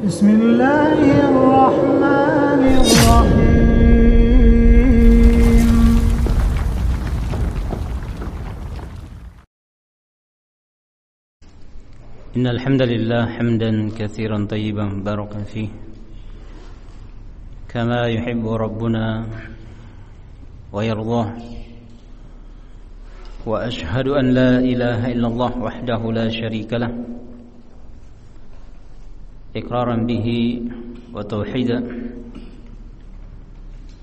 بسم الله الرحمن الرحيم إن الحمد لله حمدا كثيرا طيبا مباركا فيه كما يحب ربنا ويرضاه وأشهد أن لا إله إلا الله وحده لا شريك له إقرارا به وتوحيدا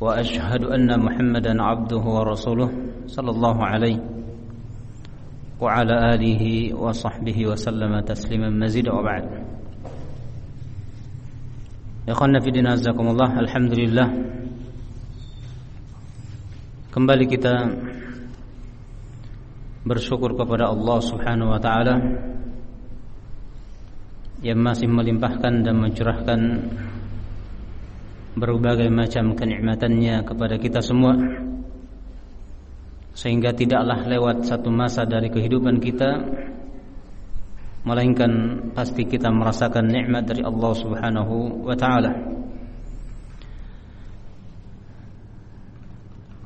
وأشهد أن محمدا عبده ورسوله صلى الله عليه وعلى آله وصحبه وسلم تسليما مزيدا وبعد. Ikhwan fi din azakumullah, alhamdulillah kembali kita bersyukur kepada Allah Subhanahu wa taala yang masih melimpahkan dan mencurahkan berbagai macam kenikmatannya kepada kita semua, sehingga tidaklah lewat satu masa dari kehidupan kita melainkan pasti kita merasakan nikmat dari Allah Subhanahu wa taala.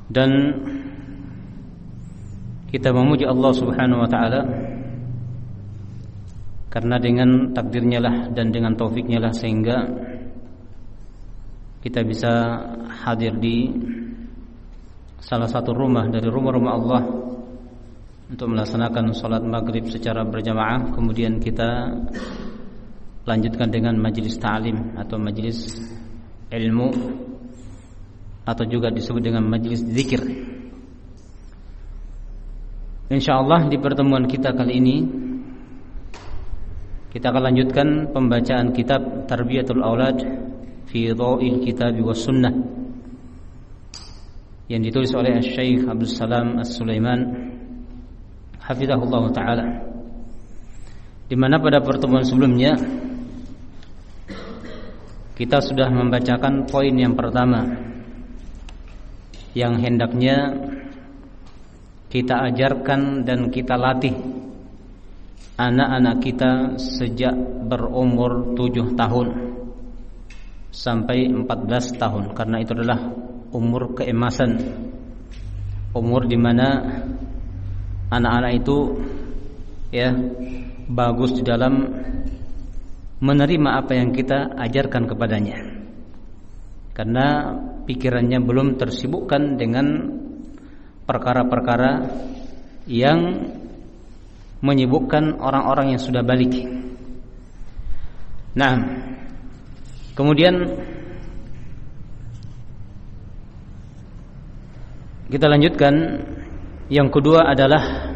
Dan kita memuji Allah Subhanahu wa taala karena dengan takdirnya lah dan dengan taufiknya lah sehingga kita bisa hadir di salah satu rumah dari rumah-rumah Allah untuk melaksanakan salat maghrib secara berjamaah. Kemudian kita lanjutkan dengan majelis ta'lim atau majelis ilmu atau juga disebut dengan majelis zikir. Insyaallah di pertemuan kita kali ini kita akan lanjutkan pembacaan kitab Tarbiyatul Aulad fi Dhawil Kitab was Sunnah yang ditulis oleh Syekh Abdul Salam As-Sulaiman hafizahullah taala, di mana pada pertemuan sebelumnya kita sudah membacakan poin yang pertama yang hendaknya kita ajarkan dan kita latih anak-anak kita sejak berumur 7 tahun sampai 14 tahun, karena itu adalah umur keemasan, umur di mana anak-anak itu ya bagus di dalam menerima apa yang kita ajarkan kepadanya, karena pikirannya belum tersibukkan dengan perkara-perkara yang menyibukkan orang-orang yang sudah balik. Nah, kemudian kita lanjutkan. Yang kedua adalah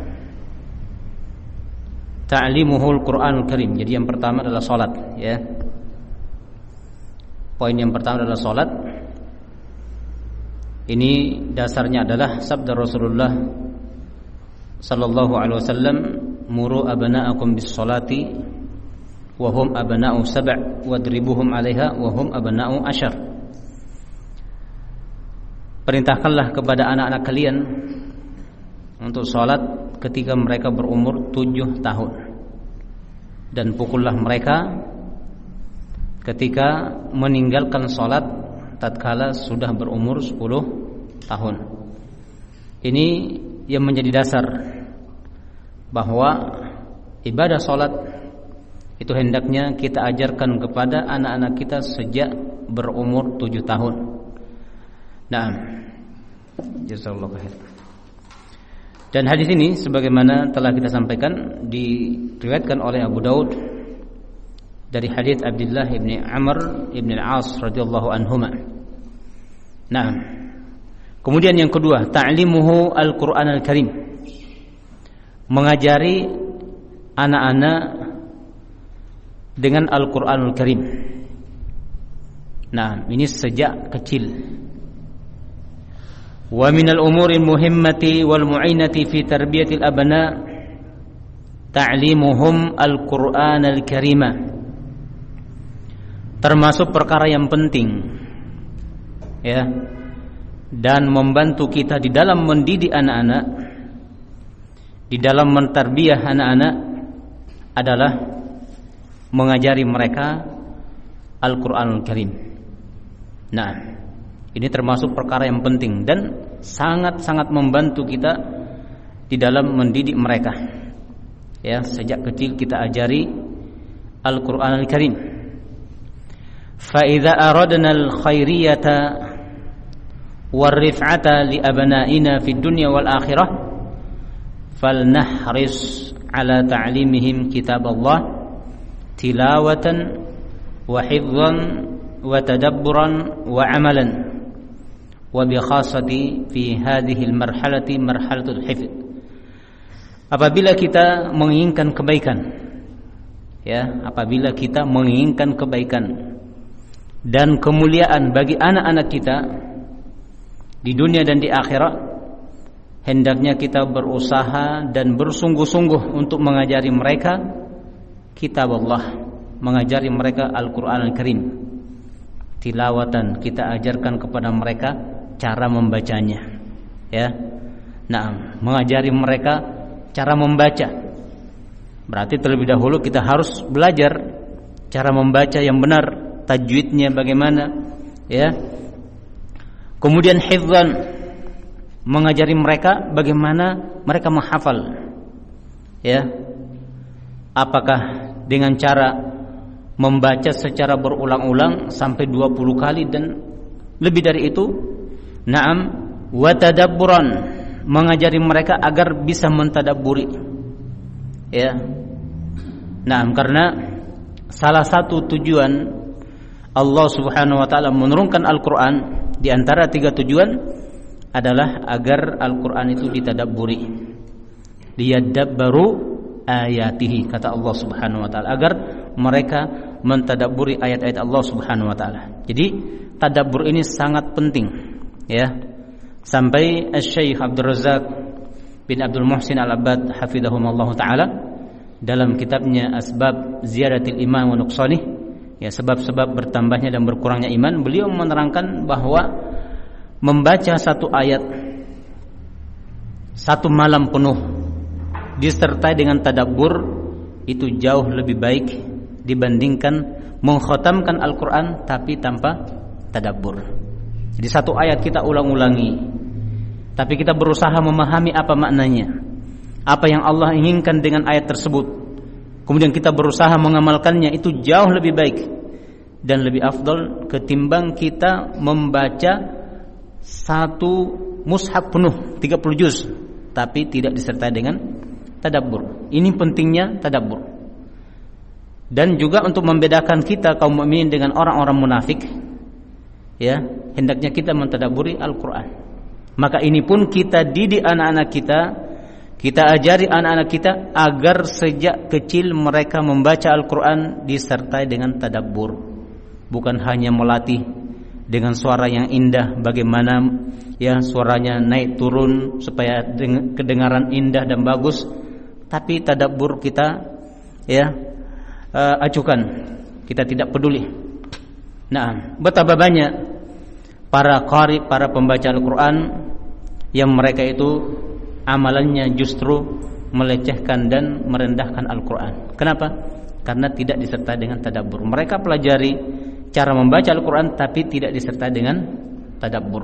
ta'limuhul Qur'anul Karim. Jadi yang pertama adalah salat, ya. Poin yang pertama adalah salat. Ini dasarnya adalah sabda Rasulullah sallallahu alaihi wasallam, muru abna'akum bis salati wa hum abna'u sab' wadribuhum 'alaiha wa hum abna'u 'ashar. Perintahkanlah kepada anak-anak kalian untuk salat ketika mereka berumur 7 tahun, dan pukullah mereka ketika meninggalkan salat tatkala sudah berumur 10 tahun. Ini yang menjadi dasar bahwa ibadah salat itu hendaknya kita ajarkan kepada anak-anak kita sejak berumur 7 tahun. Nah, jazakallahu khair. Dan hadis ini sebagaimana telah kita sampaikan diriwayatkan oleh Abu Daud dari hadis Abdullah bin Amr bin Al-As radhiyallahu anhuma. Nah, kemudian yang kedua, ta'limuhu Al-Qur'an Al-Karim. Mengajari anak-anak dengan Al-Qur'anul Karim. Nah, ini sejak kecil. Wa minal umuril muhimmati wal mu'inati fi tarbiyatil abna ta'limuhum al-Qur'anal Karima. Termasuk perkara yang penting, ya, dan membantu kita di dalam mendidik anak-anak, di dalam mentarbiyah anak-anak adalah mengajari mereka Al-Qur'anul Karim. Nah, ini termasuk perkara yang penting dan sangat-sangat membantu kita di dalam mendidik mereka. Ya, sejak kecil kita ajari Al-Qur'anul Karim. Fa idza aradna al-khairiyata war-rif'ata li abna'ina fid dunya wal akhirah falnahris ala ta'limihim kitab Allah tilawatan wa hifdhan wa tadabburan wa amalan wa bi khassati fi hadhihi al-marhalati marhalatul hifdz. Apabila kita menginginkan kebaikan, ya, apabila kita menginginkan kebaikan dan kemuliaan bagi anak-anak kita di dunia dan di akhirat, hendaknya kita berusaha dan bersungguh-sungguh untuk mengajari mereka kitab Allah, mengajari mereka Al-Qur'an Al-Karim. Tilawatan, kita ajarkan kepada mereka cara membacanya. Ya. Nah, mengajari mereka cara membaca. Berarti terlebih dahulu kita harus belajar cara membaca yang benar, tajwidnya bagaimana, ya. Kemudian hifdzan, mengajari mereka bagaimana mereka menghafal. Ya. Apakah dengan cara membaca secara berulang-ulang sampai 20 kali dan lebih dari itu? Naam, wa tadabburan, mengajari mereka agar bisa mentadabburi. Ya. Nah, karena salah satu tujuan Allah Subhanahu wa taala menurunkan Al-Qur'an, di antara 3 tujuan adalah agar Al-Qur'an itu ditadabburi. Liyadabbaru ayatihi, kata Allah Subhanahu wa taala, agar mereka mentadabburi ayat-ayat Allah Subhanahu wa taala. Jadi tadabbur ini sangat penting, ya. Sampai Asy-Syaikh Abdul Razzaq bin Abdul Muhsin Al-Abbad hafizahumullah taala dalam kitabnya Asbab Ziyadatil Iman wa Nuqsanih, ya, sebab-sebab bertambahnya dan berkurangnya iman, beliau menerangkan bahwa membaca satu ayat satu malam penuh disertai dengan tadabbur itu jauh lebih baik dibandingkan mengkhatamkan Al-Qur'an tapi tanpa tadabbur. Jadi satu ayat kita ulang-ulangi, tapi kita berusaha memahami apa maknanya, apa yang Allah inginkan dengan ayat tersebut, kemudian kita berusaha mengamalkannya, itu jauh lebih baik dan lebih afdal ketimbang kita membaca satu mushaf penuh 30 juz tapi tidak disertai dengan tadabbur. Ini pentingnya tadabbur. Dan juga untuk membedakan kita kaum mukminin dengan orang-orang munafik, ya, hendaknya kita mentadabburi Al-Qur'an. Maka ini pun kita didik anak-anak kita ajari anak-anak kita agar sejak kecil mereka membaca Al-Qur'an disertai dengan tadabbur. Bukan hanya melatih dengan suara yang indah, bagaimana, ya, suaranya naik turun supaya kedengaran indah dan bagus, tapi tadabbur kita, ya, acukan, kita tidak peduli. Nah, betapa banyak para qari, para pembaca Al-Qur'an yang mereka itu amalannya justru melecehkan dan merendahkan Al-Qur'an. Kenapa? Karena tidak disertai dengan tadabbur. Mereka pelajari cara membaca Al-Qur'an tapi tidak disertai dengan tadabbur.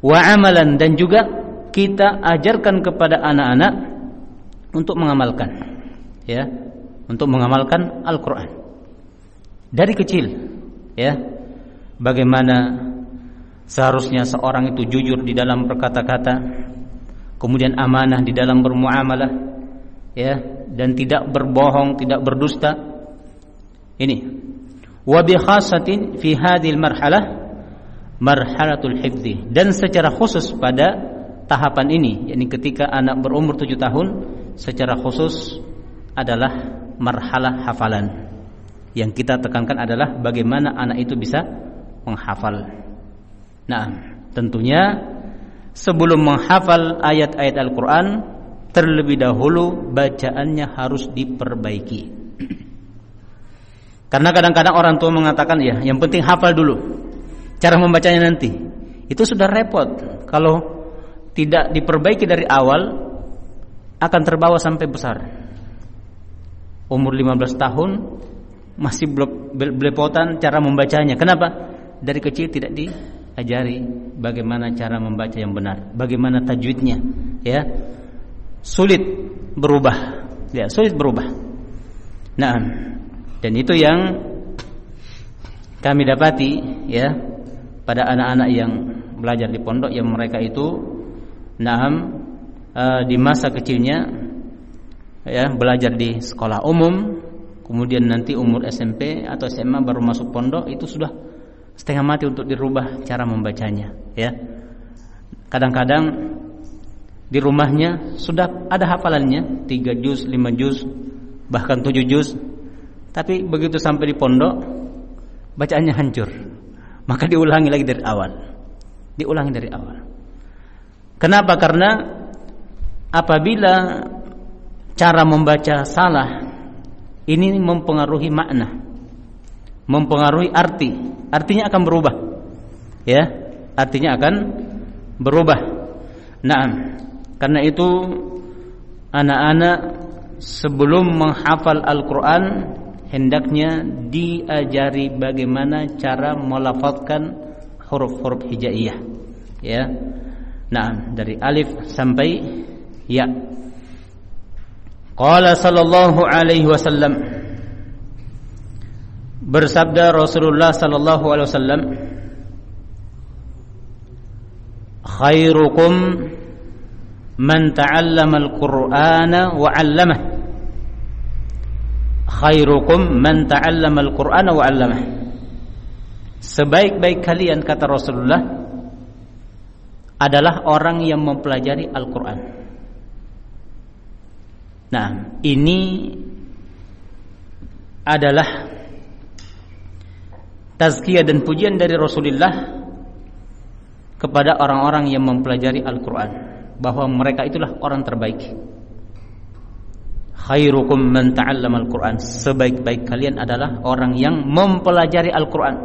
Wa amalan, dan juga kita ajarkan kepada anak-anak untuk mengamalkan, ya, untuk mengamalkan Al-Qur'an dari kecil, ya. Bagaimana seharusnya seorang itu jujur di dalam berkata-kata, kemudian amanah di dalam bermuamalah, ya, dan tidak berbohong, tidak berdusta. Ini wa bi khassatin fi hadhil marhalah marhalatul hifdzi, dan secara khusus pada tahapan ini, yakni ketika anak berumur 7 tahun, secara khusus adalah marhalah hafalan. Yang kita tekankan adalah bagaimana anak itu bisa menghafal. Nah, tentunya sebelum menghafal ayat-ayat Al-Qur'an, terlebih dahulu bacaannya harus diperbaiki. Karena kadang-kadang orang tua mengatakan, ya, yang penting hafal dulu, cara membacanya nanti. Itu sudah repot. Kalau tidak diperbaiki dari awal, akan terbawa sampai besar. Umur 15 tahun masih belepotan cara membacanya. Kenapa? Dari kecil tidak diajari bagaimana cara membaca yang benar, bagaimana tajwidnya, ya. Sulit berubah. Ya, sulit berubah. Nah, dan itu yang kami dapati, ya, pada anak-anak yang belajar di pondok, yang mereka itu di masa kecilnya, ya, belajar di sekolah umum, kemudian nanti umur SMP atau SMA baru masuk pondok, itu sudah setengah mati untuk dirubah cara membacanya, ya. Kadang-kadang di rumahnya sudah ada hafalannya 3 juz, 5 juz, bahkan 7 juz, tapi begitu sampai di pondok bacaannya hancur. Maka diulangi lagi dari awal. Diulangi dari awal. Kenapa? Karena apabila cara membaca salah, ini mempengaruhi makna, mempengaruhi arti. Artinya akan berubah. Ya, artinya akan berubah. Nah, karena itu anak-anak sebelum menghafal Al-Quran hendaknya diajari bagaimana cara melafazkan huruf-huruf hijaiyah, ya. Nah, dari alif sampai ya. Qala sallallahu alaihi wasallam, bersabda Rasulullah sallallahu alaihi wasallam, khairukum man ta'allama al-Qur'ana wa 'allamah. Khairukum man ta'allama al-Qur'ana wa 'allamah. Sebaik-baik kalian, kata Rasulullah, adalah orang yang mempelajari Al-Qur'an. Nah, ini adalah tazkiyah dan pujian dari Rasulullah kepada orang-orang yang mempelajari Al-Qur'an, bahwa mereka itulah orang terbaik. Khairukum man ta'allama al-Qur'an. Sebaik-baik kalian adalah orang yang mempelajari Al-Qur'an,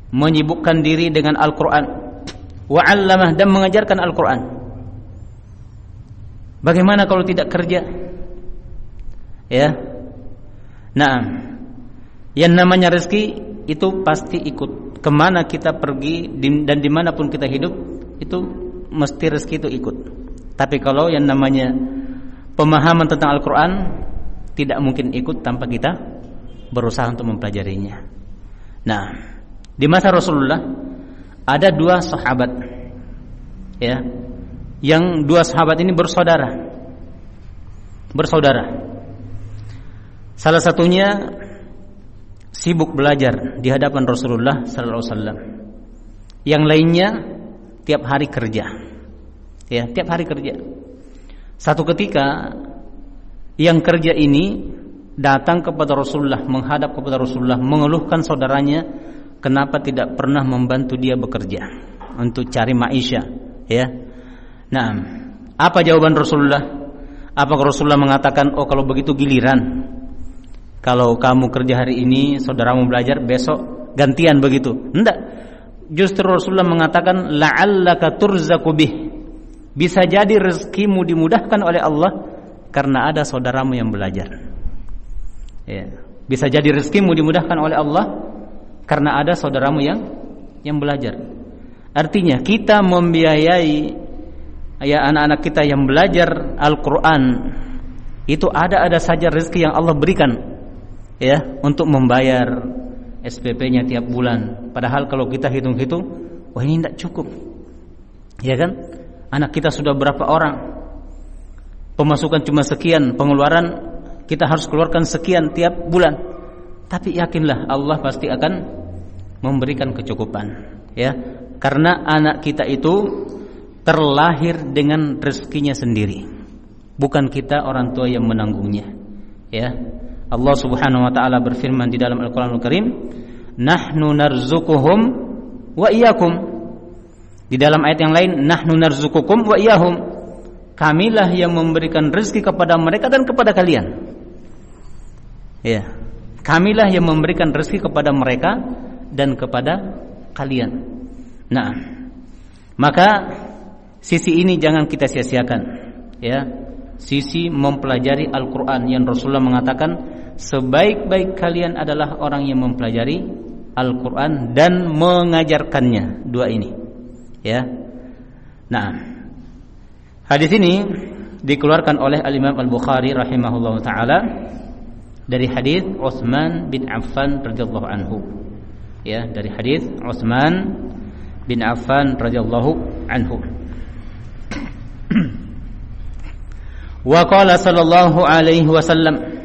menyibukkan diri dengan Al-Qur'an, wa 'allamah, dan mengajarkan Al-Qur'an. Bagaimana kalau tidak kerja? Ya. Nah, yang namanya rezeki itu pasti ikut. Kemana kita pergi dan dimanapun kita hidup, itu mesti rezeki itu ikut. Tapi kalau yang namanya pemahaman tentang Al-Quran, tidak mungkin ikut tanpa kita berusaha untuk mempelajarinya. Nah, di masa Rasulullah ada 2 sahabat, ya, yang 2 sahabat ini bersaudara. Salah satunya sibuk belajar di hadapan Rasulullah sallallahu alaihi wasallam. Yang lainnya tiap hari kerja. Ya, tiap hari kerja. Satu ketika yang kerja ini datang kepada Rasulullah, menghadap kepada Rasulullah, mengeluhkan saudaranya kenapa tidak pernah membantu dia bekerja untuk cari maisha, ya. Nah, apa jawaban Rasulullah? Apakah Rasulullah mengatakan, "Oh, kalau begitu giliran. Kalau kamu kerja hari ini, saudaramu belajar, besok gantian begitu?" Enggak. Justru Rasulullah mengatakan, "La'allaka turzaku bih." Bisa jadi rezekimu dimudahkan oleh Allah karena ada saudaramu yang belajar. Ya. Bisa jadi rezekimu dimudahkan oleh Allah karena ada saudaramu yang belajar. Artinya kita membiayai, ya, anak-anak kita yang belajar Al-Quran, itu ada saja rezeki yang Allah berikan, ya, untuk membayar SPP-nya tiap bulan. Padahal kalau kita hitung-hitung, wah, ini tidak cukup, ya kan? Anak kita sudah berapa orang, pemasukan cuma sekian, pengeluaran kita harus keluarkan sekian tiap bulan. Tapi yakinlah Allah pasti akan memberikan kecukupan, ya, karena anak kita itu terlahir dengan rezekinya sendiri, bukan kita orang tua yang menanggungnya, ya. Allah Subhanahu wa taala berfirman di dalam Al-Qur'anul Karim, "Nahnu narzuquhum wa iyyakum." Di dalam ayat yang lain, "Nahnu narzuqukum wa iyyahum." Kamilah yang memberikan rezeki kepada mereka dan kepada kalian. Ya. Kamilah yang memberikan rezeki kepada mereka dan kepada kalian. Nah, maka sisi ini jangan kita sia-siakan, ya. Sisi mempelajari Al-Qur'an yang Rasulullah mengatakan, sebaik-baik kalian adalah orang yang mempelajari Al-Qur'an dan mengajarkannya. Dua ini. Ya. Nah, hadis ini dikeluarkan oleh Al-Imam Al-Bukhari rahimahullahu taala dari hadis Utsman bin Affan radhiyallahu anhu. Ya, dari hadis Utsman bin Affan radhiyallahu anhu. Wa qala sallallahu alaihi wasallam,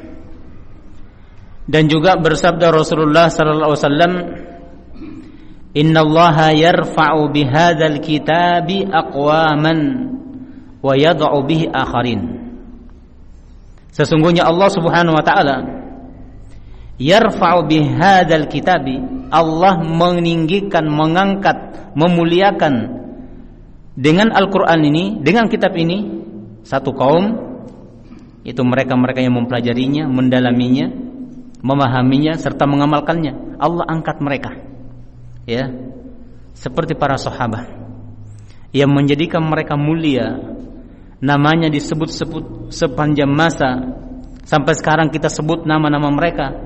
dan juga bersabda Rasulullah sallallahu alaihi wasallam, innallaha yarfa'u bihadzal kitabi aqwaman wa yad'u bihi akharin. Sesungguhnya Allah Subhanahu wa taala yarfa'u bihadzal kitabi, Allah meninggikan, mengangkat, memuliakan dengan Al-Qur'an ini, dengan kitab ini satu kaum, itu mereka-mereka yang mempelajarinya, mendalaminya, memahaminya serta mengamalkannya. Allah angkat mereka. Ya. Seperti para sahabat yang menjadikan mereka mulia, namanya disebut-sebut sepanjang masa. Sampai sekarang kita sebut nama-nama mereka.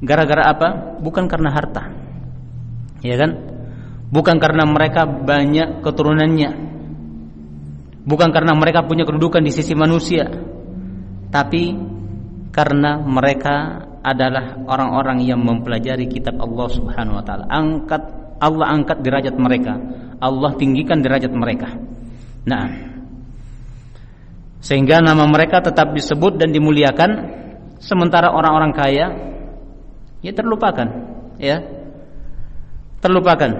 Gara-gara apa? Bukan karena harta. Ya kan? Bukan karena mereka banyak keturunannya. Bukan karena mereka punya kedudukan di sisi manusia. Tapi karena mereka adalah orang-orang yang mempelajari kitab Allah Subhanahu wa taala. Allah angkat derajat mereka. Allah tinggikan derajat mereka. Nah, sehingga nama mereka tetap disebut dan dimuliakan, sementara orang-orang kaya ya terlupakan, ya. Terlupakan.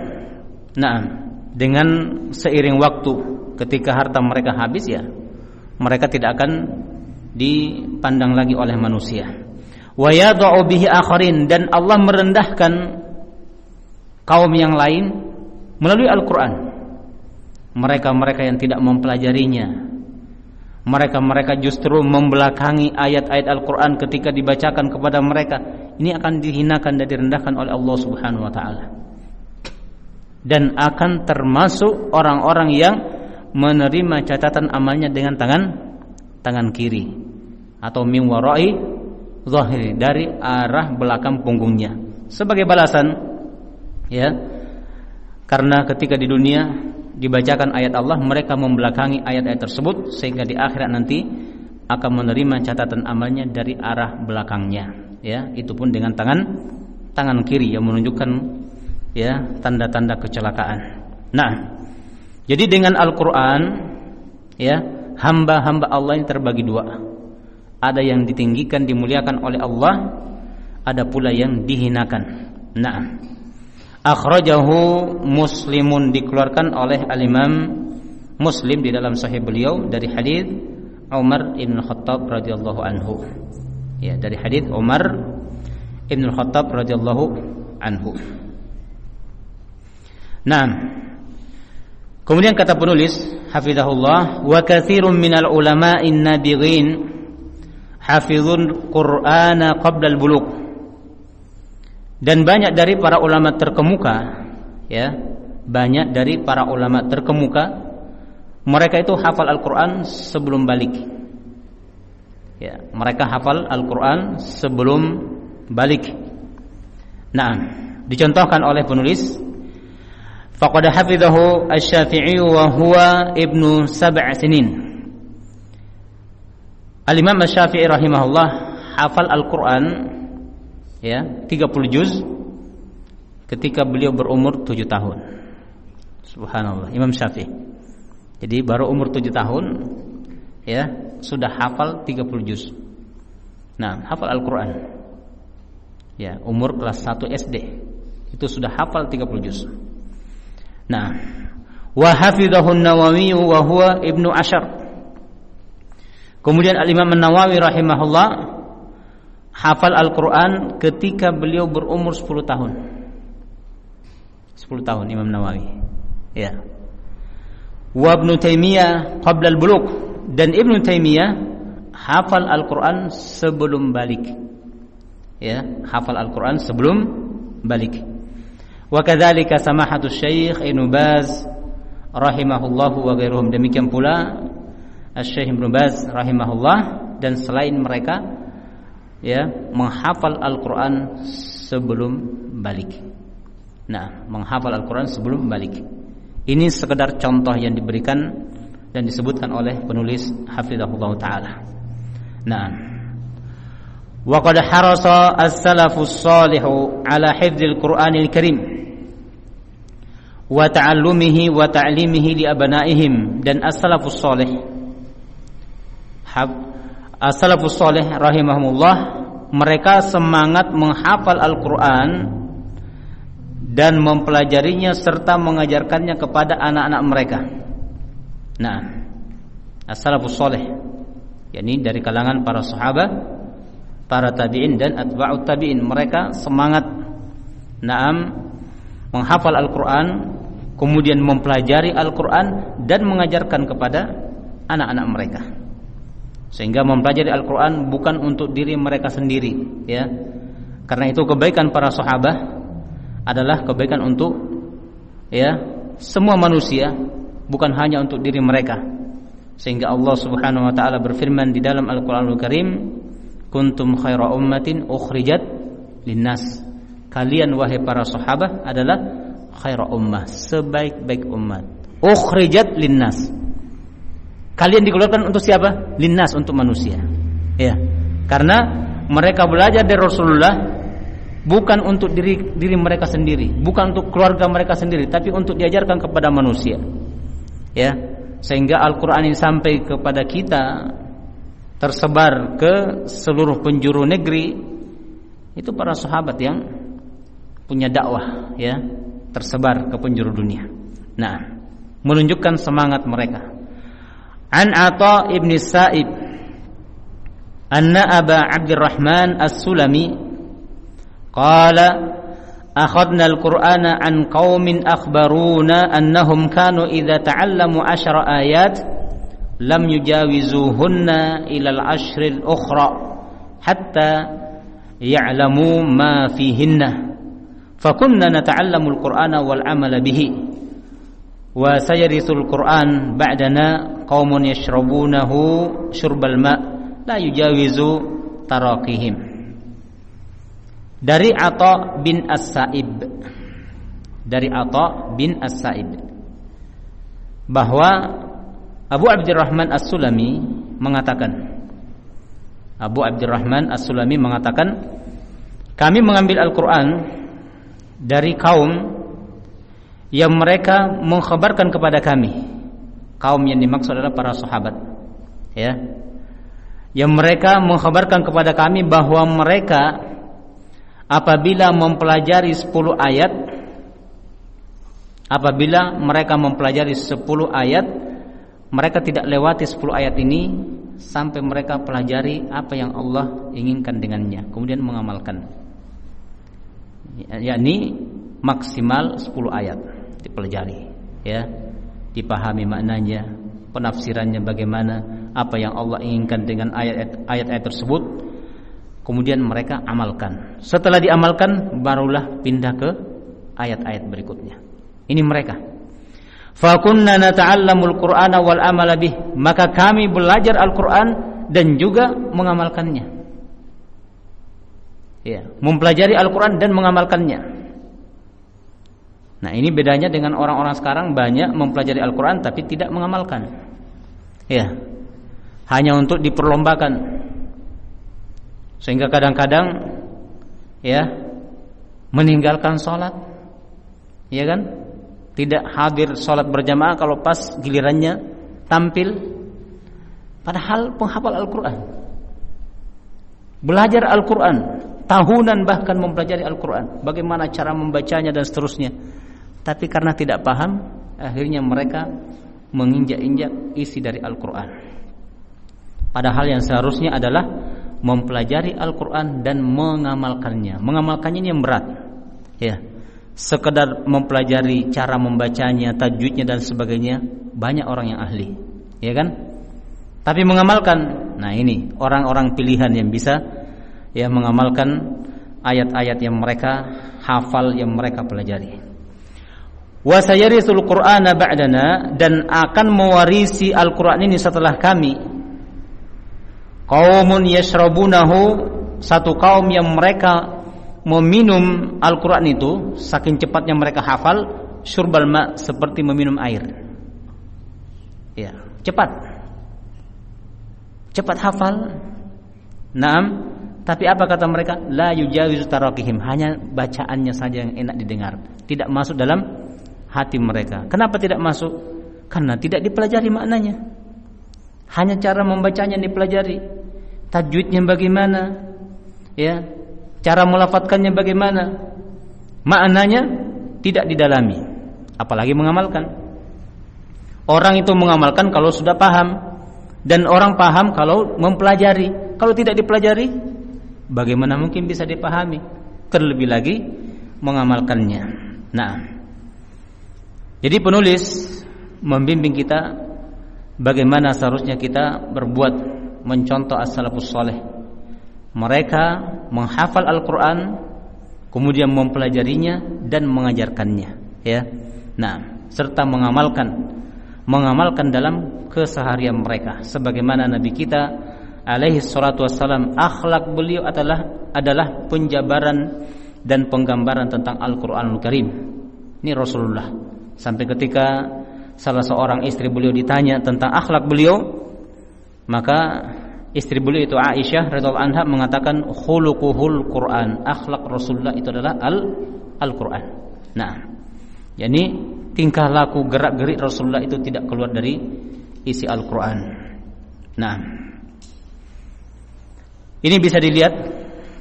Nah, dengan seiring waktu ketika harta mereka habis, ya mereka tidak akan dipandang lagi oleh manusia. Wa yad'u bihi akharin, dan Allah merendahkan kaum yang lain melalui Al-Qur'an. Mereka-mereka yang tidak mempelajarinya, mereka-mereka justru membelakangi ayat-ayat Al-Qur'an ketika dibacakan kepada mereka, ini akan dihinakan dan direndahkan oleh Allah Subhanahu wa taala. Dan akan termasuk orang-orang yang menerima catatan amalnya dengan tangan kiri atau min wara'i zahiri, dari arah belakang punggungnya, sebagai balasan, ya, karena ketika di dunia dibacakan ayat Allah, mereka membelakangi ayat-ayat tersebut, sehingga di akhirat nanti akan menerima catatan amalnya dari arah belakangnya, ya, itu pun dengan tangan kiri yang menunjukkan, ya, tanda-tanda kecelakaan. Nah, jadi dengan Al-Qur'an, ya, hamba-hamba Allah ini terbagi dua. Ada yang ditinggikan, dimuliakan oleh Allah, ada pula yang dihinakan. Nah, akhrajahu Muslimun, dikeluarkan oleh Al-Imam Muslim di dalam sahih beliau dari hadis Umar bin Khattab radhiyallahu anhu. Ya, dari hadis Umar bin Khattab radhiyallahu anhu. Nah, kemudian kata penulis hafizahullah, wa katsirun minal ulama'in nabighin hafizun Qur'ana qabla al-bulugh. Dan banyak dari para ulama terkemuka, ya, banyak dari para ulama terkemuka, mereka itu hafal Al-Qur'an sebelum balik. Ya, mereka hafal Al-Qur'an sebelum balik. Nah, dicontohkan oleh penulis, faqad hafizahu asy-Syafi'i wa huwa ibnu 7 sinin. Al-Imam Asy-Syafi'i rahimahullah hafal Al-Qur'an, ya, 30 juz ketika beliau berumur 7 tahun. Subhanallah, Imam Syafi'i. Jadi baru umur 7 tahun, ya, sudah hafal 30 juz. Nah, hafal Al-Qur'an. Ya, umur kelas 1 SD itu sudah hafal 30 juz. Nah, wa hafizahu an-Nawawi wa huwa ibnu 10. Kemudian Al-Imam An-Nawawi rahimahullah hafal Al-Qur'an ketika beliau berumur 10 tahun. 10 tahun Imam Nawawi. Ya. Wa Ibnu Taimiyah qabla al-bulugh, dan Ibnu Taimiyah hafal Al-Qur'an sebelum balik. Ya, hafal Al-Qur'an sebelum balik. Wa kadzalika samahatus Syekh Ibnu Baz rahimahullahu wa ghairuhum, demikian pula Syekh Ibnu Baz rahimahullah dan selain mereka ya, menghafal Al-Qur'an sebelum balik. Nah, menghafal Al-Qur'an sebelum balik. Ini sekedar contoh yang diberikan dan disebutkan oleh penulis hafizahullah taala. Nah, wa qad harasa as-salafus shalihu ala hifdzil Qur'anil Karim wa ta'allumihi wa ta'limihi li abnaihim. Dan as-salafus shalih, as-salafus shalih rahimahumullah, mereka semangat menghafal Al-Qur'an dan mempelajarinya serta mengajarkannya kepada anak-anak mereka. Nah, as-salafus shalih, yakni dari kalangan para sahabat, para tabi'in dan atba'ut tabi'in, mereka semangat menghafal Al-Qur'an, kemudian mempelajari Al-Qur'an dan mengajarkan kepada anak-anak mereka. Sehingga mempelajari Al-Qur'an bukan untuk diri mereka sendiri, ya. Karena itu kebaikan para sahabat adalah kebaikan untuk, ya, semua manusia, bukan hanya untuk diri mereka. Sehingga Allah Subhanahu wa taala berfirman di dalam Al-Qur'anul Karim, kuntum khaira ummatin ukhrijat linnas. Kalian wahai para sahabat adalah khaira ummah, sebaik-baik umat. Ukhrijat linnas. Kalian dikeluarkan untuk siapa? Linnas, untuk manusia. Ya. Karena mereka belajar dari Rasulullah bukan untuk diri mereka sendiri, bukan untuk keluarga mereka sendiri, tapi untuk diajarkan kepada manusia. Ya. Sehingga Al-Qur'an ini sampai kepada kita, tersebar ke seluruh penjuru negeri, itu para sahabat yang punya dakwah, ya, tersebar ke penjuru dunia. Nah, menunjukkan semangat mereka. An Atha ibn Sa'ib anna Aba Abdurrahman As-Sulami qala akhadna al-Qur'ana an qaumin akhbaruna annahum kanu idza ta'allamu 10 ayat lam yujawizuhunna ila al-ashr al-ukhra hatta ya'lamu ma fihinna fakunna nata'allamu al-Qur'ana wal 'amala bihi wa sayarisul Qur'an ba'dana qaumun yashrabunahu syurbal ma' la yujawizu taraqihim. Dari Atha bin As-Sa'ib, dari Atha bin As-Sa'ib, bahwa Abu Abdurrahman As-Sulami mengatakan, Abu Abdurrahman As-Sulami mengatakan, kami mengambil Al-Quran dari kaum yang mereka mengkhabarkan kepada kami. Kaum yang dimaksud adalah para sahabat, ya, yang mereka mengkhabarkan kepada kami bahwa mereka apabila mempelajari 10 ayat, apabila mereka mempelajari 10 ayat, mereka tidak lewati 10 ayat ini sampai mereka pelajari apa yang Allah inginkan dengannya, kemudian mengamalkan. Yakni maksimal 10 ayat dipelajari, ya, dipahami maknanya, penafsirannya bagaimana, apa yang Allah inginkan dengan ayat-ayat tersebut, kemudian mereka amalkan. Setelah diamalkan, barulah pindah ke ayat-ayat berikutnya. Ini mereka. Fa kunna nata'allamul Qur'ana wal amala bih, maka kami belajar Al-Qur'an dan juga mengamalkannya. Ya, mempelajari Al-Qur'an dan mengamalkannya. Nah, ini bedanya dengan orang-orang sekarang, banyak mempelajari Al-Qur'an tapi tidak mengamalkan. Ya. Hanya untuk diperlombakan. Sehingga kadang-kadang, ya, meninggalkan sholat, ya kan? Tidak hadir sholat berjamaah kalau pas gilirannya tampil, padahal penghafal Al-Quran, belajar Al-Quran, tahunan bahkan mempelajari Al-Quran, bagaimana cara membacanya dan seterusnya. Tapi karena tidak paham, akhirnya mereka menginjak-injak isi dari Al-Quran. Padahal yang seharusnya adalah mempelajari Al-Quran dan mengamalkannya. Mengamalkannya ini yang berat, ya. Sekedar mempelajari cara membacanya, tajwidnya dan sebagainya, banyak orang yang ahli, ya kan? Tapi mengamalkan, nah ini orang-orang pilihan yang bisa, ya, mengamalkan ayat-ayat yang mereka hafal, yang mereka pelajari. Wa sayarisul Qur'ana ba'dana, dan akan mewarisi Al-Quran ini setelah kami, qaumun yashrabunahu satu kaum yang mereka meminum Al-Quran itu saking cepatnya mereka hafal, syurbal ma, seperti meminum air. Ya, cepat hafal. Naam, tapi apa kata mereka? La yujawizu tarakihim, hanya bacaannya saja yang enak didengar, tidak masuk dalam hati mereka. Kenapa tidak masuk? Karena tidak dipelajari maknanya. Hanya cara membacanya dipelajari, tajwidnya bagaimana, ya, cara melafadzkannya bagaimana, maknanya tidak didalami, apalagi mengamalkan. Orang itu mengamalkan kalau sudah paham, dan orang paham kalau mempelajari. Kalau tidak dipelajari, bagaimana mungkin bisa dipahami? Terlebih lagi mengamalkannya. Nah, jadi penulis membimbing kita bagaimana seharusnya kita berbuat, mencontoh as-salafus saleh. Mereka menghafal Al-Quran, kemudian mempelajarinya dan mengajarkannya, ya. Nah, serta mengamalkan dalam keseharian mereka. Sebagaimana Nabi kita alaihi salatu wassalam, akhlak beliau adalah penjabaran dan penggambaran tentang Al-Quranul Karim. Ini Rasulullah. Sampai ketika salah seorang istri beliau ditanya tentang akhlak beliau, maka istri beliau itu Aisyah radhiyallahu anha mengatakan khuluquhul Quran, akhlak Rasulullah itu adalah Al-Quran. Nah, yakni tingkah laku gerak-gerik Rasulullah itu tidak keluar dari isi Al-Quran. Nah, ini bisa dilihat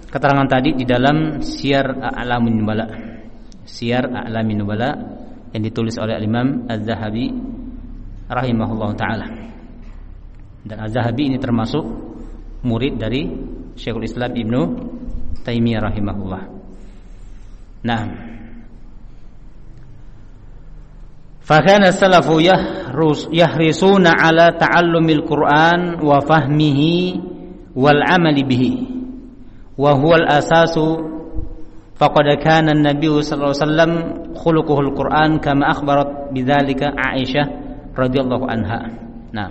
keterangan tadi di dalam Syiar A'lamin Nubala. Syiar A'lamin Nubala yang ditulis oleh Imam Az-Zahabi rahimahullah ta'ala. Dan Az-Zahabi ini termasuk murid dari Syekhul Islam Ibnu Taimiyah rahimahullah. Nah, fakana salafu yahrisuna ala ta'allumil Qur'an wa fahmihi wal amali bihi wa huwa al-asasu. Faqad kana an-nabiy sallallahu alaihi wasallam khuluquhul Qur'an kama akhbarat bidzalika Aisyah radhiyallahu anha. Nah,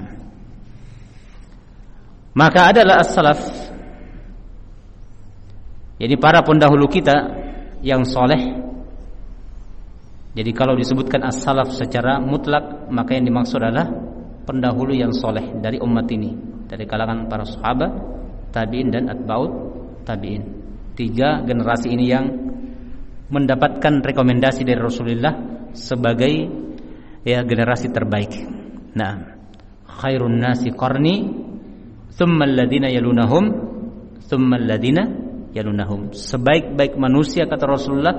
maka adalah as-salaf, jadi para pendahulu kita yang soleh. Jadi kalau disebutkan as-salaf secara mutlak, maka yang dimaksud adalah pendahulu yang soleh dari umat ini, dari kalangan para sahabat, tabi'in dan atba'ut tabi'in. 3 generasi ini yang mendapatkan rekomendasi dari Rasulullah sebagai generasi terbaik. Nah, khairun nasi qarni tsumma alladziina yalunahum tsumma alladziina yalunahum. Sebaik-baik manusia kata Rasulullah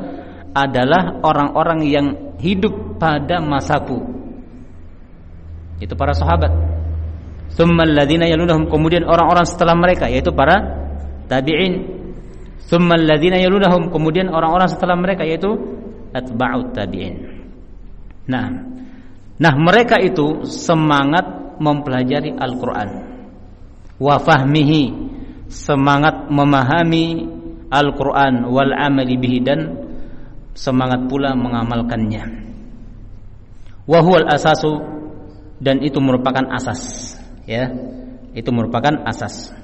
adalah orang-orang yang hidup pada masaku, itu para sahabat. Tsumma alladziina yalunahum, kemudian orang-orang setelah mereka yaitu para tabi'in. Tsumma alladziina yalunahum, kemudian orang-orang setelah mereka yaitu atba'ut tabi'in. Nah, mereka itu semangat mempelajari Al-Qur'an, wa fahmihi, semangat memahami Al-Qur'an, wal amali bihi, dan semangat pula mengamalkannya. Wa huwal asasu, dan itu merupakan asas, ya. Itu merupakan asas.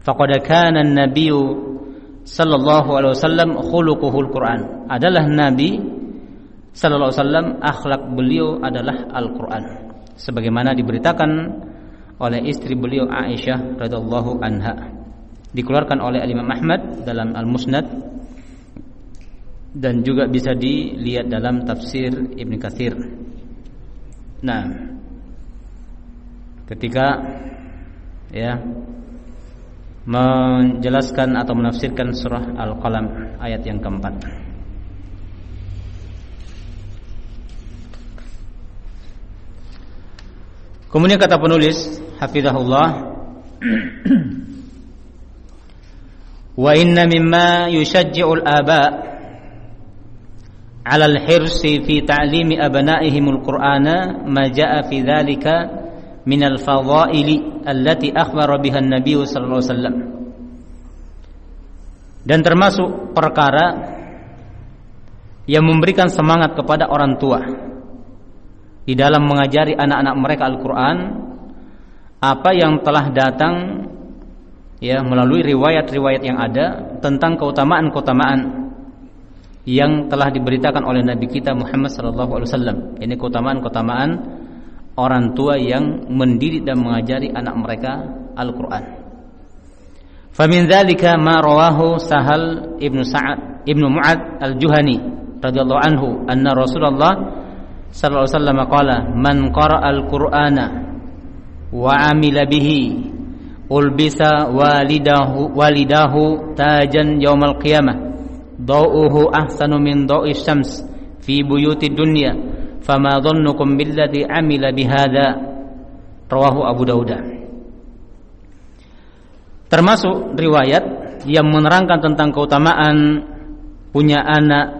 Faqad kana an-nabiyyu sallallahu alaihi wasallam khuluquhul Quran, adalah Nabi sallallahu alaihi wasallam akhlak beliau adalah Al-Quran, sebagaimana diberitakan oleh istri beliau Aisyah radhiyallahu anha, dikeluarkan oleh Imam Ahmad dalam Al-Musnad, dan juga bisa dilihat dalam tafsir Ibn Katsir. Nah, ketika menjelaskan atau menafsirkan surah Al-Qalam ayat yang keempat, kemudian kata penulis hafizahullah, wa inna mimma yushajji'ul aba' 'ala al-hirsi fi ta'limi abna'ihimul Qur'ana ma ja'a fi dzalika min al-fadha'ili allati akhbara biha an-nabiy sallallahu alaihi wasallam. Dan termasuk perkara yang memberikan semangat kepada orang tua di dalam mengajari anak-anak mereka Al-Quran, apa yang telah datang ya, melalui riwayat-riwayat yang ada tentang keutamaan-keutamaan yang telah diberitakan oleh Nabi kita Muhammad sallallahu alaihi wasallam. Ini keutamaan-keutamaan orang tua yang mendidik dan mengajari anak mereka Al-Qur'an. Famin dzalika ma rawahu Sahal ibnu Sa'ad ibnu Mu'ad al-Juhani radhiyallahu anhu anna Rasulullah sallallahu alaihi wasallam qala man qara'a al-Qur'ana wa 'amila bihi ulbisa walidahu tajan yaumal qiyamah dawuhu ahsanu min dawi syams fi buyuti dunya fama dhannukum billadhi 'amila bihadza rawahu Abu Dawud. Termasuk riwayat yang menerangkan tentang keutamaan punya anak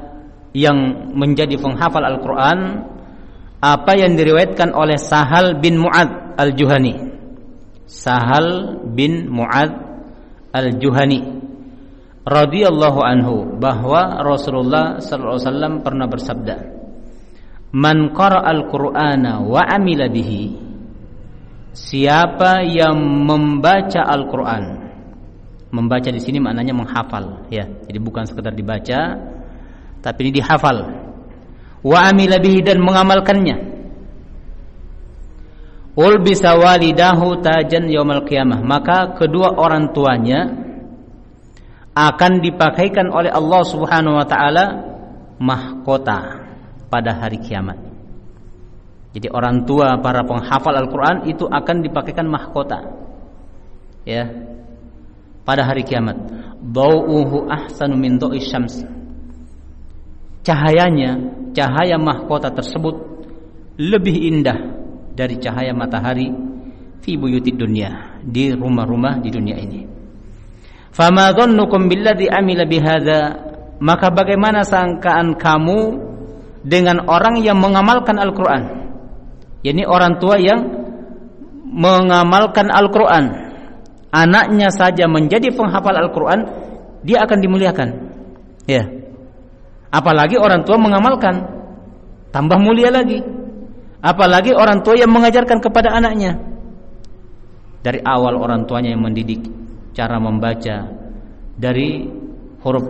yang menjadi penghafal Al-Qur'an apa yang diriwayatkan oleh Sahal bin Mu'ad al-Juhani. Sahal bin Mu'ad al-Juhani radhiyallahu anhu bahwa Rasulullah sallallahu alaihi wasallam pernah bersabda, "Man qara'al Qur'ana wa 'amila bihi." Siapa yang membaca Al-Qur'an. Membaca di sini maknanya menghafal, ya. Jadi bukan sekedar dibaca, tapi ini dihafal. Wa 'amila bihi dan mengamalkannya. Ulbisa walidahu tajan yaumal qiyamah, maka kedua orang tuanya akan dipakaikan oleh Allah Subhanahu wa taala mahkota pada hari kiamat. Jadi orang tua para penghafal Al-Qur'an itu akan dipakaikan mahkota, ya, pada hari kiamat. Dawuhu ahsanu min dawi syams. Cahaya mahkota tersebut lebih indah dari cahaya matahari fi buyutid dunya, di rumah-rumah di dunia ini. Fama dhannukum billadhi amila bihadza, maka bagaimana sangkaan kamu dengan orang yang mengamalkan Al-Qur'an? Yani orang tua yang mengamalkan Al-Qur'an. Anaknya saja menjadi penghafal Al-Qur'an, dia akan dimuliakan. Ya. Apalagi orang tua mengamalkan, tambah mulia lagi. Apalagi orang tua yang mengajarkan kepada anaknya. Dari awal orang tuanya yang mendidik cara membaca dari huruf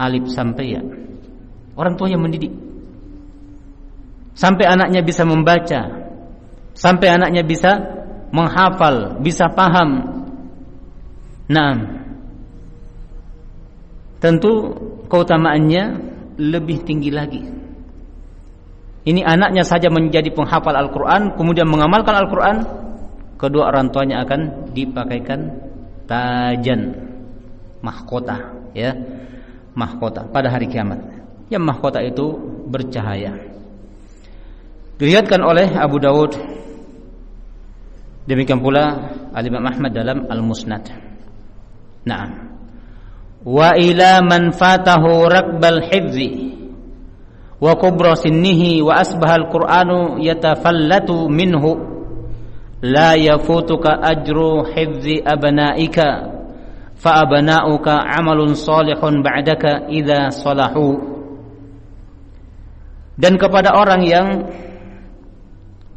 alif sampai ya. Orang tua yang mendidik sampai anaknya bisa membaca, sampai anaknya bisa menghafal, bisa paham. Nah, tentu keutamaannya lebih tinggi lagi. Ini anaknya saja menjadi penghafal Al-Qur'an, kemudian mengamalkan Al-Qur'an, kedua orang tuanya akan dipakaikan tajan, mahkota, ya, mahkota pada hari kiamat. Yang mahkota itu bercahaya. Diriwayatkan oleh Abu Dawud, demikian pula Al-Imam Ahmad dalam Al-Musnad. Naam. Wa ila man fatahu rakbal hifzi wa kubra sinnihi wa asbaha al-Qur'anu yatafallatu minhu la yafutuka ajru hifzi abnaika fa abnauka amalun salihun ba'daka idza salahu. Dan kepada orang yang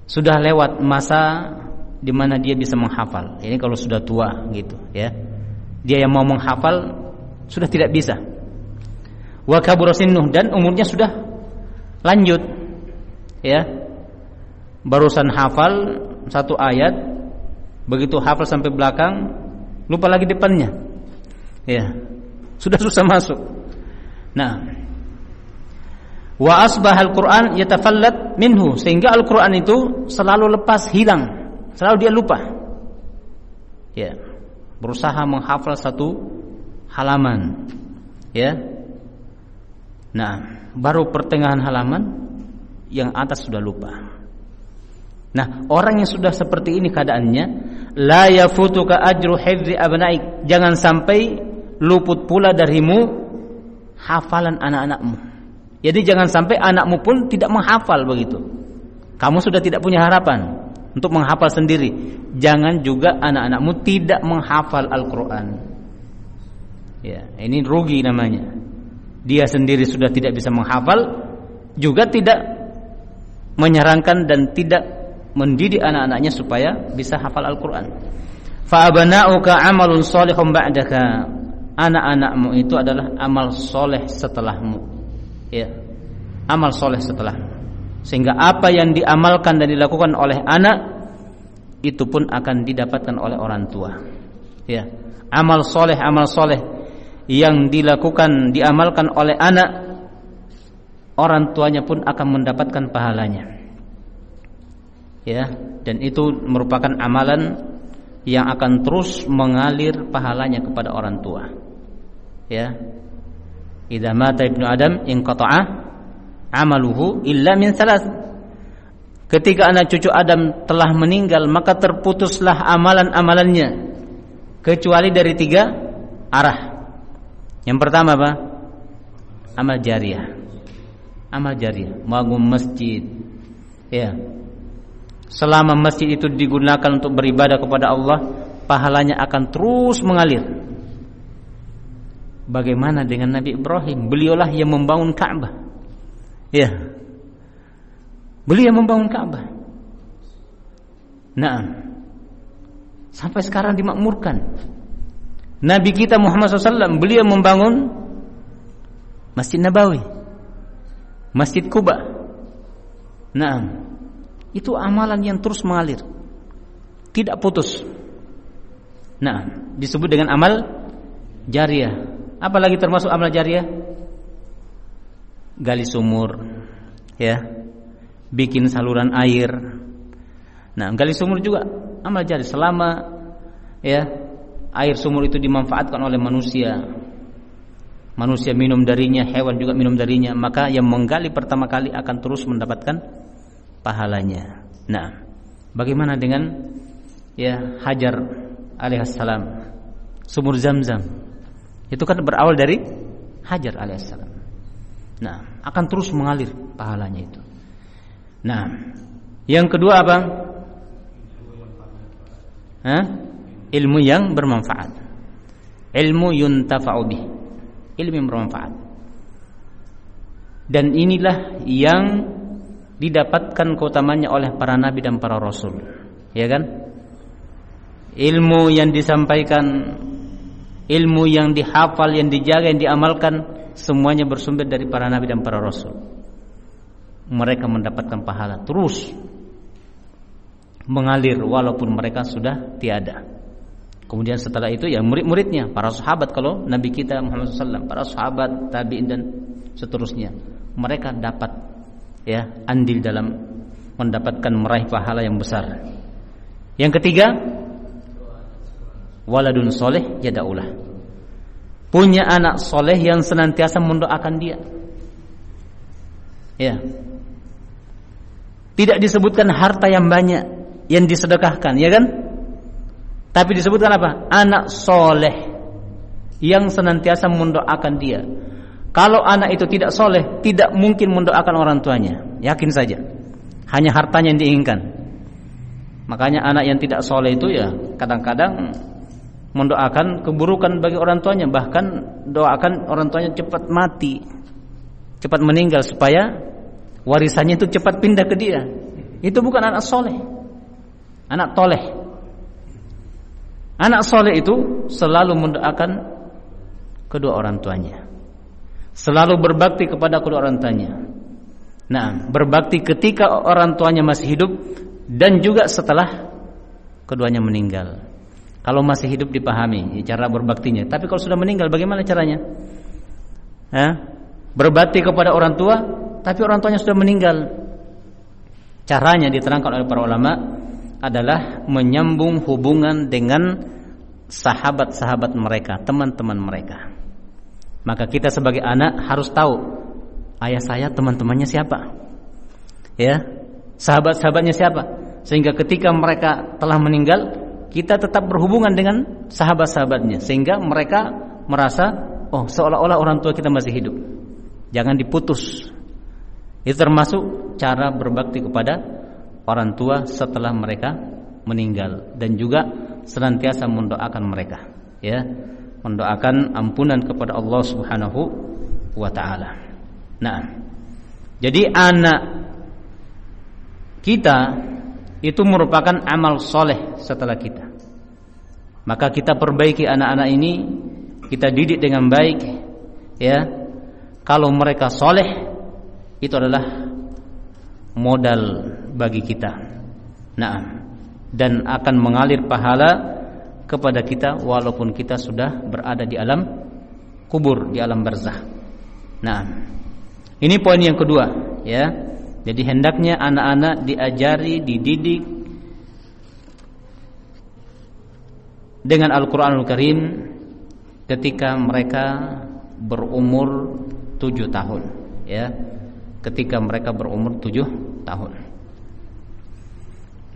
sudah lewat masa di mana dia bisa menghafal. Ini kalau sudah tua gitu, ya. Dia yang mau menghafal sudah tidak bisa. Wa kabura sinnuh, dan umurnya sudah lanjut. Ya. Barusan hafal satu ayat, begitu hafal sampai belakang, lupa lagi depannya. Ya. Sudah susah masuk. Nah, wa asbahal Qur'an yatafallat minhu, sehingga Al-Qur'an itu selalu lepas, hilang, selalu dia lupa. Ya, berusaha menghafal satu halaman, ya. Nah, baru pertengahan halaman, yang atas sudah lupa. Nah, orang yang sudah seperti ini keadaannya, la yafutuka ajru hifzi abnaik, jangan sampai luput pula darimu hafalan anak-anakmu. Jadi jangan sampai anakmu pun tidak menghafal begitu. Kamu sudah tidak punya harapan untuk menghafal sendiri. Jangan juga anak-anakmu tidak menghafal Al-Qur'an. Ya, ini rugi namanya. Dia sendiri sudah tidak bisa menghafal, juga tidak menyarankan dan tidak mendidik anak-anaknya supaya bisa hafal Al-Qur'an. Fa abana'uka 'amalun shalihun ba'daka. Anak-anakmu itu adalah amal soleh setelahmu. Ya. Amal soleh setelahmu. Sehingga apa yang diamalkan dan dilakukan oleh anak itu pun akan didapatkan oleh orang tua. Ya. Amal soleh yang dilakukan, diamalkan oleh anak, orang tuanya pun akan mendapatkan pahalanya. Ya, dan itu merupakan amalan yang akan terus mengalir pahalanya kepada orang tua. Ya. Idza mata ibnu Adam inqata'a amaluhu illa min salas. Ketika anak cucu Adam telah meninggal, maka terputuslah amalan-amalannya kecuali dari 3 arah. Yang pertama apa? Amal jariyah. Amal jariyah, bangun masjid. Ya. Selama masjid itu digunakan untuk beribadah kepada Allah, pahalanya akan terus mengalir. Bagaimana dengan Nabi Ibrahim? Beliaulah yang membangun Ka'bah. Ya. Beliau yang membangun Ka'bah. Nah, sampai sekarang dimakmurkan. Nabi kita Muhammad SAW, beliau membangun Masjid Nabawi, Masjid Quba. Nah, itu amalan yang terus mengalir, tidak putus. Nah, disebut dengan amal jariyah. Apalagi termasuk amal jariyah? Gali sumur, ya, bikin saluran air. Nah, gali sumur juga amal jariyah. Selama ya air sumur itu dimanfaatkan oleh manusia, manusia minum darinya, hewan juga minum darinya, maka yang menggali pertama kali akan terus mendapatkan pahalanya. Nah, bagaimana dengan ya Hajar alaihissalam, sumur Zamzam? Itu kan berawal dari Hajar alaihissalam. Nah, akan terus mengalir pahalanya itu. Nah, yang kedua apa? Ilmu yang bermanfaat. Ilmu yuntafa'u bih. Ilmu yang bermanfaat. Dan inilah yang didapatkan keutamanya oleh para nabi dan para rasul. Ya kan? Ilmu yang disampaikan, ilmu yang dihafal, yang dijaga, yang diamalkan, semuanya bersumber dari para nabi dan para rasul. Mereka mendapatkan pahala terus mengalir walaupun mereka sudah tiada. Kemudian setelah itu ya murid-muridnya, para sahabat, kalau Nabi kita Muhammad SAW, para sahabat, tabi'in dan seterusnya, mereka dapat ya andil dalam mendapatkan meraih pahala yang besar. Yang ketiga, waladun soleh yada'ulah. Punya anak soleh yang senantiasa mendoakan dia. Ya. Tidak disebutkan harta yang banyak yang disedekahkan, ya kan? Tapi disebutkan apa? Anak soleh yang senantiasa mendoakan dia. Kalau anak itu tidak soleh, tidak mungkin mendoakan orang tuanya. Yakin saja. Hanya hartanya yang diinginkan. Makanya anak yang tidak soleh itu ya kadang-kadang mendoakan keburukan bagi orang tuanya, bahkan doakan orang tuanya cepat mati, cepat meninggal supaya warisannya itu cepat pindah ke dia. Itu bukan anak soleh, anak toleh. Anak soleh itu selalu mendoakan kedua orang tuanya, selalu berbakti kepada kedua orang tuanya. Nah, berbakti ketika orang tuanya masih hidup dan juga setelah keduanya meninggal. Kalau masih hidup dipahami cara berbaktinya, tapi kalau sudah meninggal bagaimana caranya? Berbakti kepada orang tua, tapi orang tuanya sudah meninggal. Caranya diterangkan oleh para ulama adalah menyambung hubungan dengan sahabat-sahabat mereka, teman-teman mereka. Maka kita sebagai anak harus tahu ayah saya teman-temannya siapa, ya, sahabat-sahabatnya siapa, sehingga ketika mereka telah meninggal kita tetap berhubungan dengan sahabat-sahabatnya, sehingga mereka merasa oh seolah-olah orang tua kita masih hidup. Jangan diputus. Itu termasuk cara berbakti kepada orang tua setelah mereka meninggal, dan juga senantiasa mendoakan mereka, ya, mendoakan ampunan kepada Allah Subhanahu wa taala. Nah, jadi anak kita itu merupakan amal soleh setelah kita. Maka kita perbaiki anak-anak ini, kita didik dengan baik, ya. Kalau mereka soleh, itu adalah modal bagi kita. Nah, dan akan mengalir pahala kepada kita walaupun kita sudah berada di alam kubur, di alam barzakh. Nah, ini poin yang kedua, ya. Jadi hendaknya anak-anak diajari, dididik dengan Al-Qur'anul Karim ketika mereka berumur 7 tahun, ya. Ketika mereka berumur 7 tahun.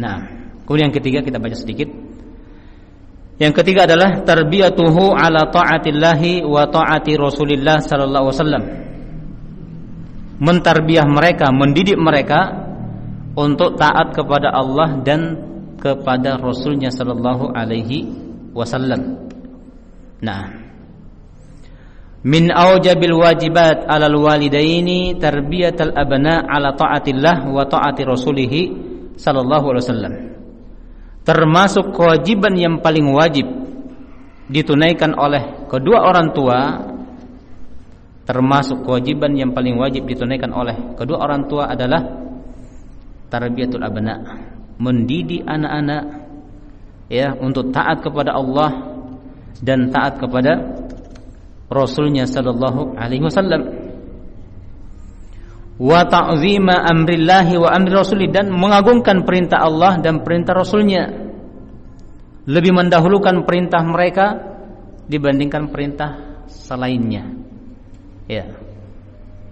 Nah, kemudian yang ketiga kita baca sedikit. Yang ketiga adalah tarbiyatuhu ala ta'atillahi wa ta'ati Rasulillah sallallahu alaihi wasallam. Mentarbiyah mereka, mendidik mereka untuk taat kepada Allah dan kepada Rasulnya sallallahu alaihi wasallam. Nah, min aujabil wajibat 'alal walidaini tarbiyatal abna 'ala ta'atillah wa ta'ati rasulih sallallahu alaihi wasallam. Termasuk kewajiban yang paling wajib ditunaikan oleh kedua orang tua, termasuk kewajiban yang paling wajib ditunaikan oleh kedua orang tua adalah tarbiyatul abna, mendidik anak-anak, ya, untuk taat kepada Allah dan taat kepada Rasulnya sallallahu alaihi wasallam, wa ta'zima amrillahi wa amri rasulih, dan mengagungkan perintah Allah dan perintah Rasulnya, lebih mendahulukan perintah mereka dibandingkan perintah selainnya, ya,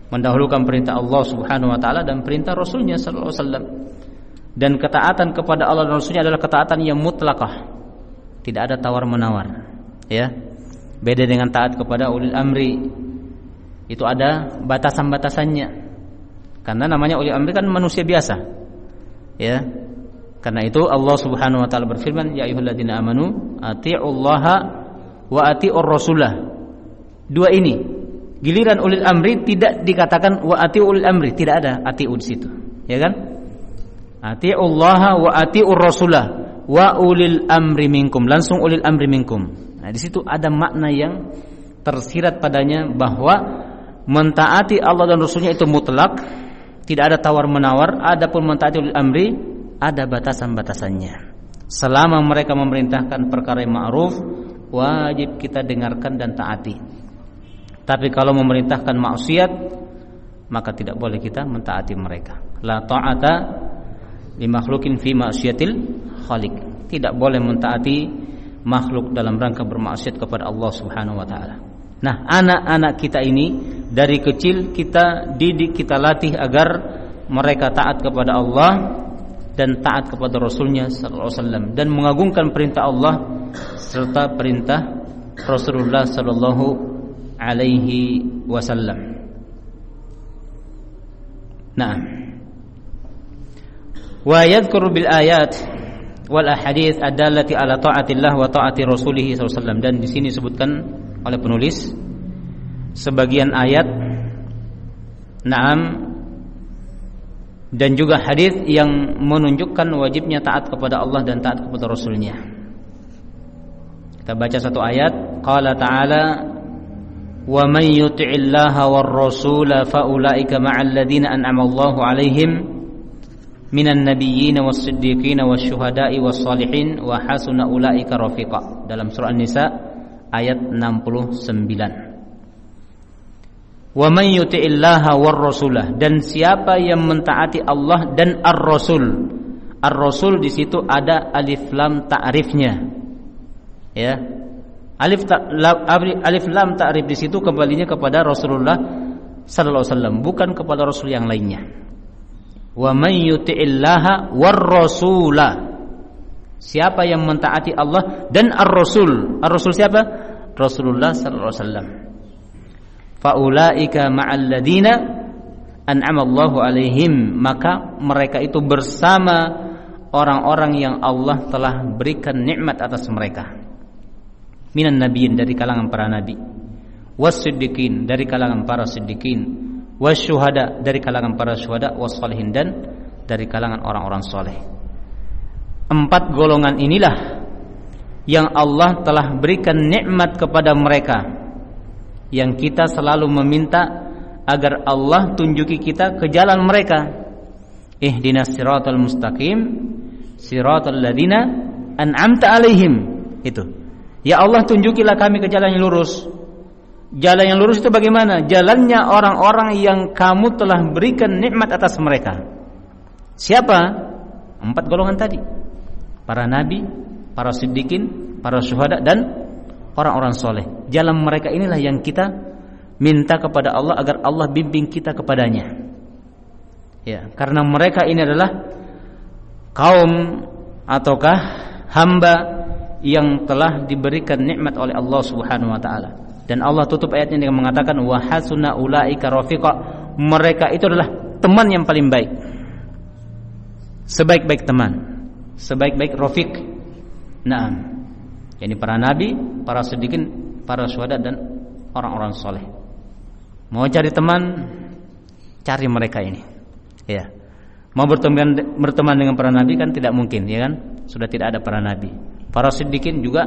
mendahulukan perintah Allah subhanahu wa ta'ala dan perintah Rasulnya sallallahu alaihi wasallam. Dan ketaatan kepada Allah dan Rasulnya adalah ketaatan yang mutlaqah, tidak ada tawar-menawar, ya. Beda dengan taat kepada ulil amri, itu ada batasan-batasannya. Karena namanya ulil amri kan manusia biasa, ya. Karena itu Allah Subhanahu wa taala berfirman, ya ayyuhalladzina amanu atiiullaha wa atiiur rasulah. Dua ini, giliran ulil amri tidak dikatakan wa atiiul amri, tidak ada atiu di situ, ya kan? Atiiullaha wa atiiur rasulah wa ulil amri minkum, langsung ulil amri minkum. Nah, di situ ada makna yang tersirat padanya bahwa mentaati Allah dan Rasulnya itu mutlak, tidak ada tawar-menawar. Adapun mentaati ulil amri ada batasan-batasannya. Selama mereka memerintahkan perkara yang ma'ruf, wajib kita dengarkan dan taati. Tapi kalau memerintahkan maksiat, maka tidak boleh kita mentaati mereka. La ta'ata li makhluqin fi ma'siyatil khaliq. Tidak boleh mentaati makhluk dalam rangka bermaksiat kepada Allah Subhanahu wa taala. Nah, anak-anak kita ini dari kecil kita didik, kita latih agar mereka taat kepada Allah dan taat kepada Rasulnya sallallahu alaihi wasallam, dan mengagungkan perintah Allah serta perintah Rasulullah sallallahu alaihi wasallam. Nah, wa yadhkuru bil ayat wal ahadits adallati ala ta'atillah wa ta'ati rasulih sallallahu alaihi wasallam. Dan di sini disebutkan oleh penulis sebagian ayat, na'am, dan juga hadis yang menunjukkan wajibnya taat kepada Allah dan taat kepada Rasulnya. Kita baca satu ayat. Qala ta'ala, wa man yuti'illaha war rasula fa ulaika ma'al ladzina an'ama Allahu 'alaihim minan nabiyyin was-siddiqin wasyuhada'i was-shalihin wa hasuna ulaika rafiqa. Dalam surah An-Nisa ayat 69. Wa man yuti'illaha war rasulah, dan siapa yang mentaati Allah dan ar-rasul. Ar-rasul di situ ada alif lam ta'rifnya. Ya. Alif lam ta'rif di situ kembalinya kepada Rasulullah sallallahu alaihi wasallam, bukan kepada rasul yang lainnya. Wa man yuti'illaha war rasulah, siapa yang mentaati Allah dan ar-rasul. Ar-rasul siapa? Rasulullah sallallahu alaihi wasallam. Fa ulaika ma'al ladzina an'ama Allahu alaihim, maka mereka itu bersama orang-orang yang Allah telah berikan nikmat atas mereka. Minan nabiyyin, dari kalangan para nabi, was-siddiqin, dari kalangan para siddiqin, wasyuhada, dari kalangan para syuhada, was-shalihin, dan dari kalangan orang-orang soleh. 4 golongan inilah yang Allah telah berikan nikmat kepada mereka, yang kita selalu meminta agar Allah tunjuki kita ke jalan mereka. Ihdinas siratal mustaqim siratal ladzina an'amta alaihim. Itu. Ya Allah, tunjukilah kami ke jalan yang lurus. Jalan yang lurus itu bagaimana? Jalannya orang-orang yang kamu telah berikan nikmat atas mereka. Siapa? 4 golongan tadi. Para nabi, para siddiqin, para syuhada, dan orang-orang soleh. Jalan mereka inilah yang kita minta kepada Allah agar Allah bimbing kita kepadanya. Ya, karena mereka ini adalah kaum ataukah hamba yang telah diberikan nikmat oleh Allah Subhanahu wa taala. Dan Allah tutup ayatnya dengan mengatakan wa hasuna ulaika rafiqa. Mereka itu adalah teman yang paling baik. Sebaik-baik teman, sebaik-baik rafiq. Naam. Yani para nabi, para siddiqin, para syuhada, dan orang-orang soleh. Mau cari teman, cari mereka ini. Ya. Mau berteman dengan para nabi kan tidak mungkin, ya kan? Sudah tidak ada para nabi. Para siddiqin juga,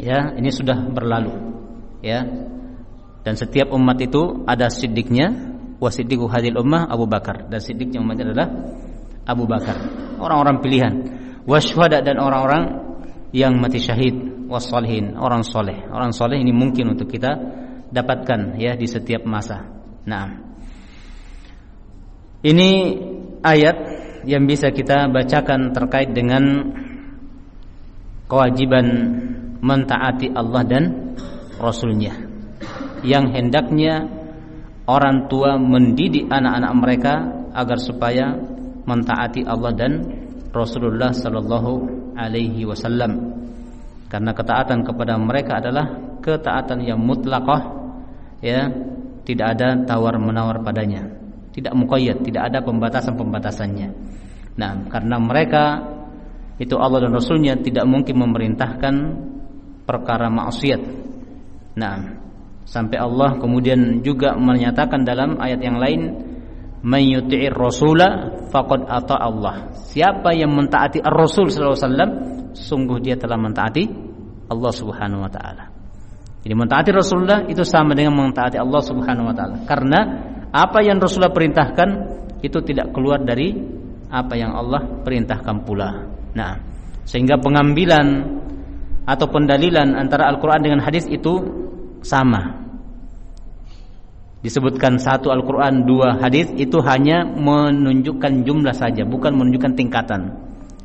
ya, ini sudah berlalu, ya. Dan setiap umat itu ada siddiqnya. Wa siddiqu hadhil ummah Abu Bakar, dan siddiqnya umat adalah Abu Bakar. Orang-orang pilihan. Wasyuhada, dan orang-orang yang mati syahid. Wassalihin, orang soleh. Orang soleh ini mungkin untuk kita dapatkan, ya, di setiap masa. Nah, ini ayat yang bisa kita bacakan terkait dengan kewajiban mentaati Allah dan Rasulnya, yang hendaknya orang tua mendidik anak-anak mereka agar supaya mentaati Allah dan Rasulullah sallallahu alaihi wasallam. Karena ketaatan kepada mereka adalah ketaatan yang mutlaqah, ya, tidak ada tawar-menawar padanya, tidak muqayyad, tidak ada pembatasan-pembatasannya. Nah, karena mereka itu Allah dan Rasulnya tidak mungkin memerintahkan perkara maksiat. Nah, sampai Allah kemudian juga menyatakan dalam ayat yang lain, "Man yuti'ir rasula faqad ata Allah." Siapa yang mentaati Ar-Rasul sallallahu alaihi wasallam, sungguh dia telah mentaati Allah Subhanahu wa taala. Jadi mentaati Rasulullah itu sama dengan mentaati Allah Subhanahu wa taala. Karena apa yang Rasulullah perintahkan itu tidak keluar dari apa yang Allah perintahkan pula. Nah, sehingga pengambilan atau pendalilan antara Al-Qur'an dengan hadis itu sama. Disebutkan 1 Al-Qur'an, 2 hadis, itu hanya menunjukkan jumlah saja, bukan menunjukkan tingkatan.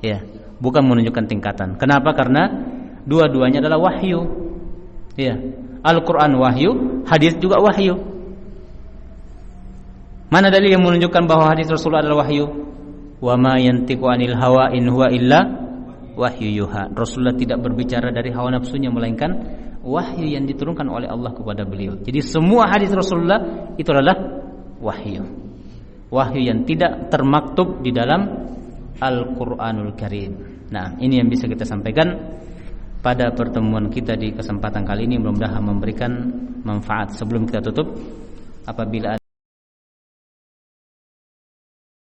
Ya, bukan menunjukkan tingkatan. Kenapa? Karena dua-duanya adalah wahyu. Ya, Al-Qur'an wahyu, hadis juga wahyu. Mana dalil yang menunjukkan bahwa hadis Rasulullah adalah wahyu? Wa ma yantiqu 'anil hawa in huwa illa wahyu yuha. Rasulullah tidak berbicara dari hawa nafsunya, melainkan wahyu yang diturunkan oleh Allah kepada beliau. Jadi semua hadis Rasulullah itu adalah wahyu. Wahyu yang tidak termaktub di dalam Al-Qur'anul Karim. Nah, ini yang bisa kita sampaikan pada pertemuan kita di kesempatan kali ini. Mudah-mudahan memberikan manfaat. Sebelum kita tutup, apabila